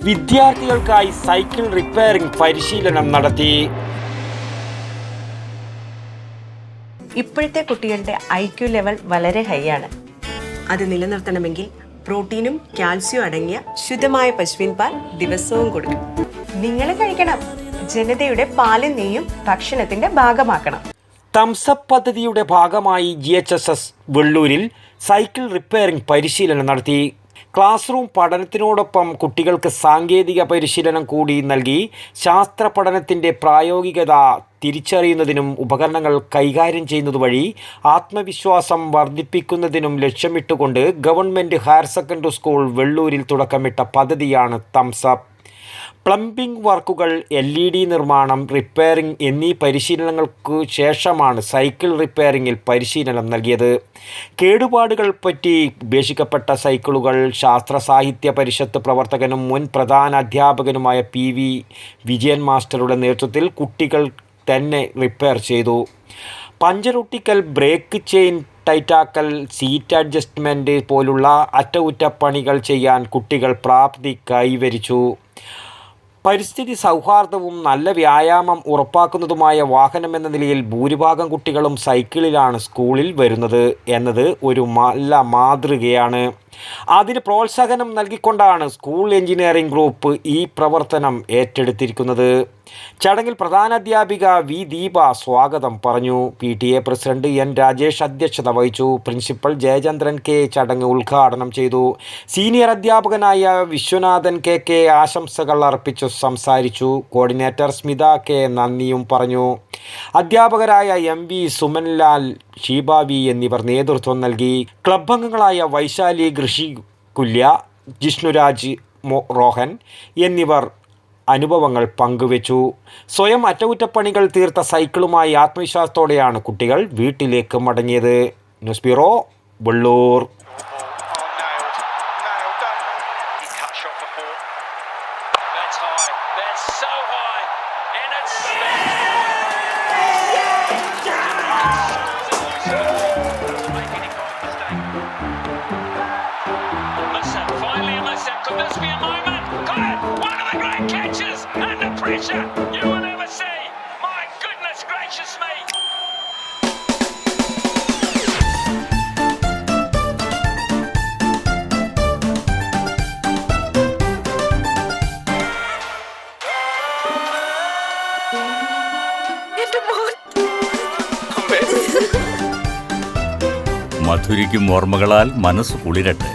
വിദ്യാർത്ഥികൾക്കായി cycle repairing പരിശീലനം നടത്തി. ഇപ്പോഴത്തെ കുട്ടികളുടെ IQ ലെവൽ വളരെ ഹൈ ആണ്. അത് നിലനിർത്തണമെങ്കിൽ പ്രോട്ടീനും കാൽസ്യവും അടങ്ങിയ ശുദ്ധമായ പശുവിൻ പാൽ ദിവസവും കൊടുക്കും. നിങ്ങൾ കഴിക്കണം. ജനതയുടെ പാലും നെയ്യും ഭക്ഷണത്തിന്റെ ഭാഗമാക്കണം. തംസപ്പ് പദ്ധതിയുടെ ഭാഗമായി GHSS വെള്ളൂരിൽ സൈക്കിൾ റിപ്പയറിംഗ് പരിശീലനം നടത്തി. ക്ലാസ് റൂം പഠനത്തിനോടൊപ്പം കുട്ടികൾക്ക് സാങ്കേതിക പരിശീലനം കൂടി നൽകി ശാസ്ത്ര പഠനത്തിൻ്റെ പ്രായോഗികത തിരിച്ചറിയുന്നതിനും ഉപകരണങ്ങൾ കൈകാര്യം ചെയ്യുന്നതുവഴി ആത്മവിശ്വാസം വർദ്ധിപ്പിക്കുന്നതിനും ലക്ഷ്യമിട്ടുകൊണ്ട് ഗവൺമെൻറ് ഹയർ സെക്കൻഡറി സ്കൂൾ വെള്ളൂരിൽ തുടക്കമിട്ട പദ്ധതിയാണ് തംസപ്പ്. പ്ലംബിംഗ് വർക്കുകൾ, LED നിർമ്മാണം, റിപ്പയറിംഗ് എന്നീ പരിശീലനങ്ങൾക്ക് ശേഷമാണ് സൈക്കിൾ റിപ്പയറിംഗിൽ പരിശീലനം നൽകിയത്. കേടുപാടുകൾ പറ്റി ഉപേക്ഷിക്കപ്പെട്ട സൈക്കിളുകൾ ശാസ്ത്ര സാഹിത്യ പരിഷത്ത് പ്രവർത്തകനും മുൻ പ്രധാന അധ്യാപകനുമായ PV വിജയൻ മാസ്റ്ററുടെ നേതൃത്വത്തിൽ കുട്ടികൾ തന്നെ റിപ്പയർ ചെയ്തു. പഞ്ചറൊട്ടിക്കൽ, ബ്രേക്ക് ചെയിൻ ടൈറ്റാക്കൽ, സീറ്റ് അഡ്ജസ്റ്റ്മെൻറ്റ് പോലുള്ള അറ്റകുറ്റപ്പണികൾ ചെയ്യാൻ കുട്ടികൾ പ്രാപ്തി കൈവരിച്ചു. പരിസ്ഥിതി സൗഹാർദ്ദവും നല്ല വ്യായാമം ഉറപ്പാക്കുന്നതുമായ വാഹനമെന്ന നിലയിൽ ഭൂരിഭാഗം കുട്ടികളും സൈക്കിളിലാണ് സ്കൂളിൽ വരുന്നത് എന്നത് ഒരു നല്ല മാതൃകയാണ്. അതിന് പ്രോത്സാഹനം നൽകിക്കൊണ്ടാണ് സ്കൂൾ എഞ്ചിനീയറിംഗ് ഗ്രൂപ്പ് ഈ പ്രവർത്തനം ഏറ്റെടുത്തിരിക്കുന്നത്. ചടങ്ങിൽ പ്രധാനാധ്യാപിക V. ദീപ സ്വാഗതം പറഞ്ഞു. PTA president N. രാജേഷ് അധ്യക്ഷത വഹിച്ചു. Principal Jayachandran K. ചടങ്ങ് ഉദ്ഘാടനം ചെയ്തു. സീനിയർ അധ്യാപകനായ വിശ്വനാഥൻ KK ആശംസകൾ അർപ്പിച്ചു സംസാരിച്ചു. Coordinator Smitha K. നന്ദിയും പറഞ്ഞു. അധ്യാപകരായ MV സുമൻലാൽ, ഷീബാവി എന്നിവർ നേതൃത്വം നൽകി. ക്ലബ് അംഗങ്ങളായ വൈശാലി കൃഷികുല്യ, ജിഷ്ണുരാജ് റോഹൻ എന്നിവർ അനുഭവങ്ങൾ പങ്കുവച്ചു. സ്വയം അറ്റകുറ്റപ്പണികൾ തീർത്ത സൈക്കിളുമായി ആത്മവിശ്വാസത്തോടെയാണ് കുട്ടികൾ വീട്ടിലേക്ക് മടങ്ങിയത്. News bureau, Vellur. You will never see. My goodness gracious me. മധുരിക്കും ഓർമ്മകളാൽ മനസ്സ് കുളിരട്ടെ.